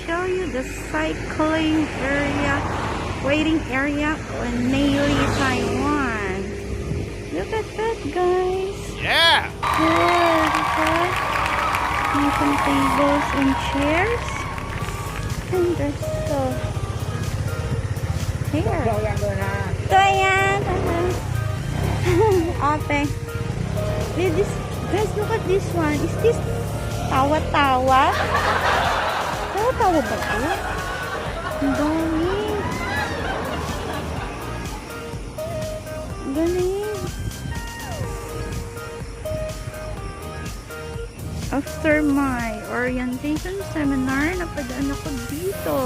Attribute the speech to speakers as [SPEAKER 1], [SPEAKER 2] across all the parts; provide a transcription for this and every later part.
[SPEAKER 1] show you the cycling area, waiting area in Naili, Taiwan. Look at that, guys.
[SPEAKER 2] Yeah.
[SPEAKER 1] Good. There's some tables and chairs. And there's stuff here. Ito yan. Okay. Guys, look at this one. Is this tawa-tawa? Tawa-tawa ba ito? Ang galing. Ang galing. After my orientation seminar, napadaan ako dito.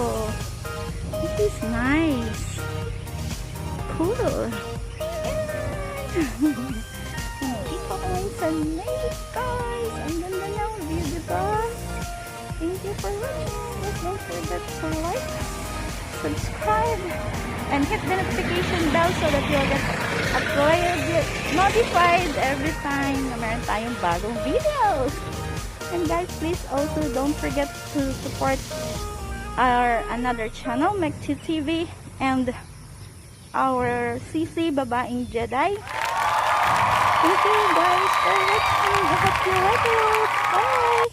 [SPEAKER 1] This is nice. Cool. Dito ko lang sa lake, guys. Ang ganda ng view, diba? Thank you for watching. Please don't forget to like, subscribe, and hit the notification bell so that you'll get notified every time na meron tayong bagong videos. And guys, please also don't forget to support our another channel, Mekchi TV, and our CC Babaeng Jedi. Thank you guys for watching. I hope you like it. Bye!